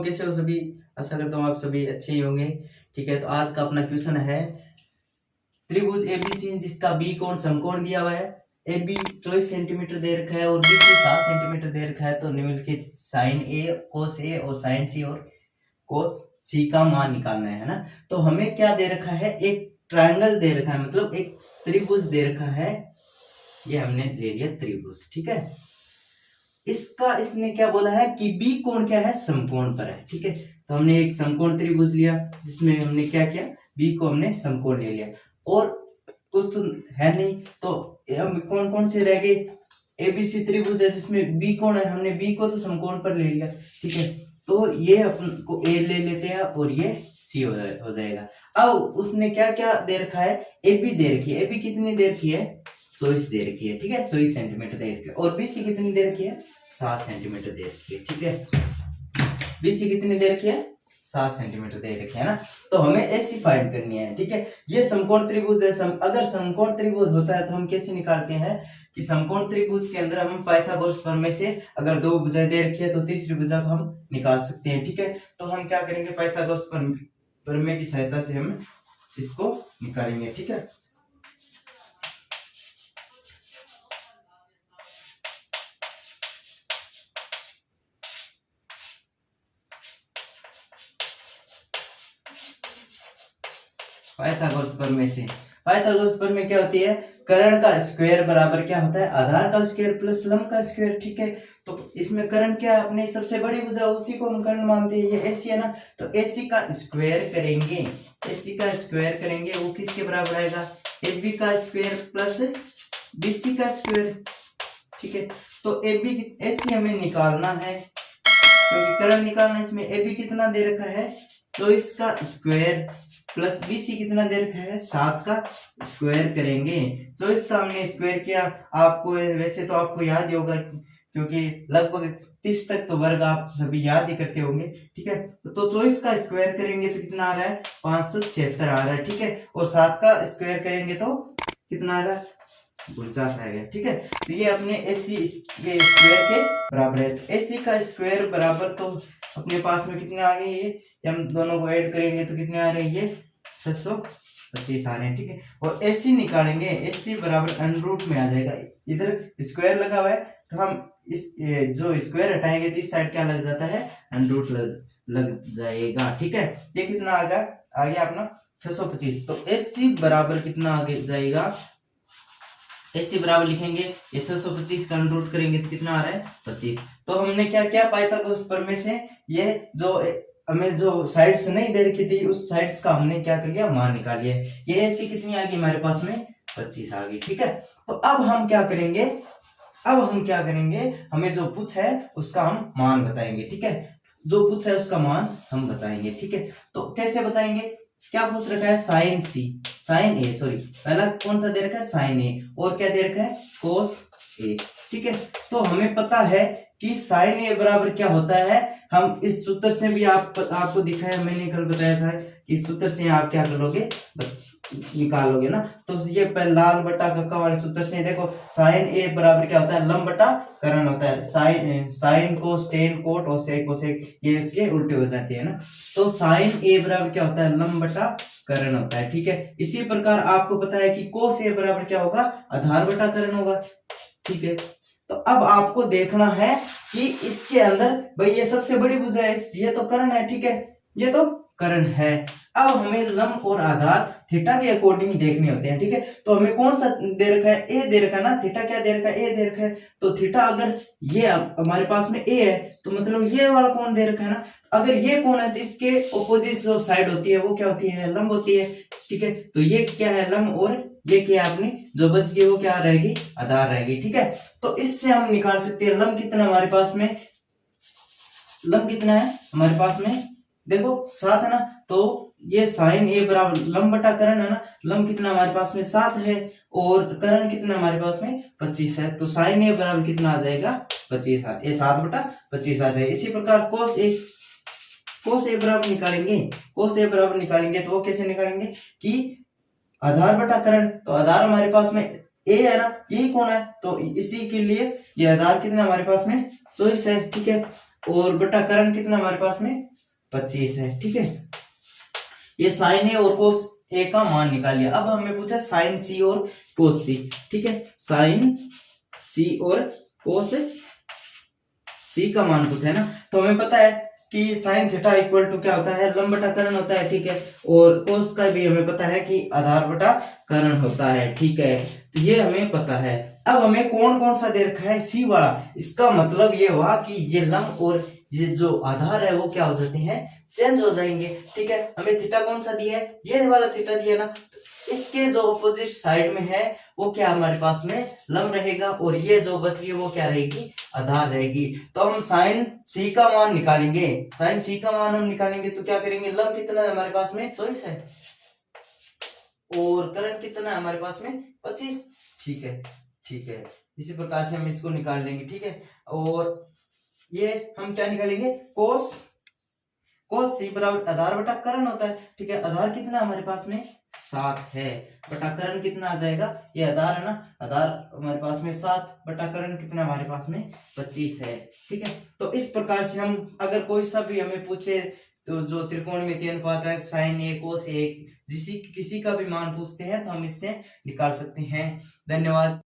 कैसे हो सभी? आशा करता हूँ आप सभी अच्छे ही होंगे। ठीक है, तो आज का अपना क्वेश्चन है त्रिभुज एबीसी जिसका बी कोण समकोण दिया हुआ है। ए बी 24 सेंटीमीटर दे रखा है और बी सी 7 सेंटीमीटर दे रखा है। तो निम्नलिखित साइन ए कोस ए और साइन सी और कोस सी का मान निकालना है ना। तो हमें क्या दे रखा है, एक ट्रायंगल दे रखा है, मतलब एक त्रिभुज दे रखा है। ये हमने ले लिया त्रिभुज। ठीक है, इसका इसने क्या बोला है कि बी कोण क्या है, समकोण पर है। ठीक है, तो हमने एक समकोण त्रिभुज लिया जिसमें हमने क्या किया, बी को हमने समकोण ले लिया और कुछ तो है नहीं, तो अब कौन कौन से रह गए, एबीसी त्रिभुज है जिसमें बी कोण है, हमने बी को तो समकोण पर ले लिया। ठीक है, तो ये अपन को ए ले लेते हैं और ये सी हो जाएगा। अब उसने क्या क्या दे रखा है, ए बी दे रखी है। ए बी कितनी दे रखी है, 24 दे रखी है। ठीक है, 24 सेंटीमीटर दे रखी है और बीसी कितनी दे रखी है, 7 सेंटीमीटर दे रखी है। ठीक है, बीसी कितनी दे रखी है, 7 सेंटीमीटर दे रखी है ना। तो हमें एसी फाइंड करनी है। ठीक है, ये समकोण त्रिभुज है। अगर समकोण त्रिभुज होता है तो हम कैसे निकालते हैं कि समकोण त्रिभुज के अंदर हम पाइथागोरस प्रमेय से अगर दो भुजाएं दे रखी है तो तीसरी भुजा को हम निकाल सकते हैं। ठीक है, तो हम क्या करेंगे, पाइथागोरस प्रमेय की सहायता से हम इसको निकालेंगे। ठीक है, पाइथागोरस प्रमेय से, पाइथागोरस प्रमेय क्या होती है, कर्ण का स्क्वायर बराबर क्या होता है, आधार का स्क्वायर प्लस लंब का स्क्वायर। ठीक है, तो इसमें कर्ण क्या है, अपने सबसे बड़ी भुजा उसी को हम कर्ण मानते हैं, ये एसी है ना। तो एसी का स्क्वायर करेंगे, एसी का स्क्वायर करेंगे वो किसके बराबर आएगा, एबी का स्क्वायर प्लस बीसी का स्क्वायर। ठीक है, तो एबी एसी हमें निकालना है क्योंकि कर्ण निकालना है। इसमें एबी कितना दे रखा है, तो इसका स्क्वायर प्लस बीसी कितना दे रखा है, 7 का स्क्वायर करेंगे। तो इसका हमने स्क्वायर किया। आपको वैसे तो आपको याद ही होगा क्योंकि लगभग 30 तक तो वर्ग आप सभी याद ही करते होंगे। ठीक है, तो 24 का स्क्वायर करेंगे तो कितना आ रहा है, 576 आ रहा है। ठीक है, और 7 का स्क्वायर करेंगे तो कितना आ रहा है, 49 आएगा। ठीक है, तो ये अपने एसी के स्क्वायर के बराबर है। तो एसी का स्क्वायर बराबर तो अपने पास में कितने आ गए, ये हम दोनों को ऐड करेंगे तो कितने आ रहे हैं, ये 625 आ रहे हैं। ठीक है, और एसी निकालेंगे, एसी बराबर अंडर रूट में आ जाएगा। इधर स्क्वायर लगा हुआ है तो हम इस जो स्क्वायर हटाएंगे तो इस साइड क्या लग जाता है, अंडर रूट लग जाएगा। ठीक है, ये कितना आ गया अपना 625। तो एसी बराबर कितना आगे जाएगा, एसी बराबर लिखेंगे, ये 625 का अंडर रूट करेंगे तो कितना आ रहा है, 25। तो हमने क्या किया, पाइथागोरस प्रमेय से ये जो हमें जो साइड्स नहीं दे रखी थी उस साइड्स का हमने क्या कर लिया, मान निकाल लिया। ये एसी कितनी आ गई हमारे पास में, 25 आ गई। ठीक है, तो अब हम क्या करेंगे, हमें जो पूछा है उसका हम मान बताएंगे। ठीक है, जो पूछा है उसका मान हम बताएंगे। ठीक है, तो कैसे बताएंगे, क्या पूछ रखा है, साइन सी, साइन ए, सॉरी पहला कौन सा दे रखा है, साइन ए, और क्या दे रखा है, कोस ए। ठीक है, तो हमें पता है कि साइन ए बराबर क्या होता है, हम इस सूत्र से भी आपको दिखाया, मैंने कल बताया था कि इस सूत्र से आप क्या करोगे, निकालोगे ना। तो ये लाल बटा कक्का वाले सूत्र से देखो, साइन ए बराबर क्या होता है, लंब बटा कर्ण होता है। साइन कोस टेन कोट और सेक कोसेक ये उसके उल्टे हो जाते हैं ना। तो साइन ए बराबर क्या होता है, लंब बटा कर्ण होता है। ठीक है, इसी प्रकार आपको पता है कि कोस ए बराबर क्या होगा, आधार बटा कर्ण होगा। ठीक है, तो अब आपको देखना है कि इसके अंदर भाई ये सबसे बड़ी भुजा है, ये तो कर्ण है। ठीक है, ये तो कर्ण है। अब हमें लंब और आधार थीटा के अकॉर्डिंग देखने होते हैं। ठीक है, तो हमें कौन सा दे रखा है, ए दे रखा है ना, थीटा क्या दे रखा है, ए दे रखा है। तो थीटा अगर ये हमारे पास में ए है तो मतलब ये वाला कोण दे रखा है ना। अगर ये कोण है तो इसके ऑपोजिट जो साइड होती है वो क्या होती है, लंब होती है। ठीक है, तो ये क्या है, लंब, और ये क्या है अपनी जो बच गई वो क्या रहेगी, आधार रहेगी। ठीक है, तो इससे हम निकाल सकते हैं लंब कितना हमारे पास में, लंब कितना है हमारे पास में, देखो 7 है ना। तो ये साइन ए बराबर लंब बटा कर्ण है ना, लंब कितना हमारे पास में 7 है और कर्ण कितना हमारे पास में 25 है। तो साइन ए बराबर कितना आ जाएगा, 25, ये 7 बटा 25 आ जाएगा। इसी प्रकार कोस ए बराबर निकालेंगे, कोस ए बराबर निकालेंगे तो वो कैसे निकालेंगे कि आधार बटा कर्ण, तो आधार हमारे पास में ए है ना, यही कोण है, तो इसी के लिए ये आधार कितना हमारे पास में 24 है। ठीक है, और बटा कर्ण कितना हमारे पास में 25 है। ठीक है, ये साइन ए और कोस ए का मान निकाल लिया। अब हमें पूछा साइन सी और कोस सी। ठीक है, साइन सी और कोस सी का मान पूछा है ना, तो हमें पता है कि साइन थीटा इक्वल टू क्या होता है, लंब बटा कर्ण होता है। ठीक है, और कोस का भी हमें पता है कि आधार बटा कर्ण होता है। ठीक है, तो ये हमें पता है। अब हमें कौन कौन सा दे रखा है, सी वाला। इसका मतलब ये हुआ कि ये लंब और ये जो आधार है वो क्या हो जाते हैं, चेंज हो जाएंगे। ठीक है, हमें थीटा कौन सा दिया है, ये वाला थीटा दिया ना, तो इसके जो अपोजिट साइड में है वो क्या हमारे पास में लंब रहेगा, और ये जो बच गई वो क्या रहेगी, आधार रहेगी। तो हम साइन सी का मान निकालेंगे। साइन सी का मान हम निकालेंगे तो क्या करेंगे, लंब कितना है हमारे पास में, 24 है, और कर्ण कितना है हमारे पास में, 25। ठीक है, ठीक है, इसी प्रकार से हम इसको निकाल लेंगे। ठीक है, और ये हम क्या निकालेंगे, कोस सी बराबर आधार बटा कर्ण होता है। ठीक है, आधार कितना हमारे पास में 7 है, बटा कर्ण कितना आ जाएगा, ये आधार है ना, आधार हमारे पास में 7 बटा कर्ण कितना हमारे पास में 25 है। ठीक है, तो इस प्रकार से हम अगर कोई सा भी हमें पूछे तो जो त्रिकोणमितीय अनुपात है, साइन ए कोस ए, किसी का भी मान पूछते हैं तो हम इससे निकाल सकते हैं। धन्यवाद।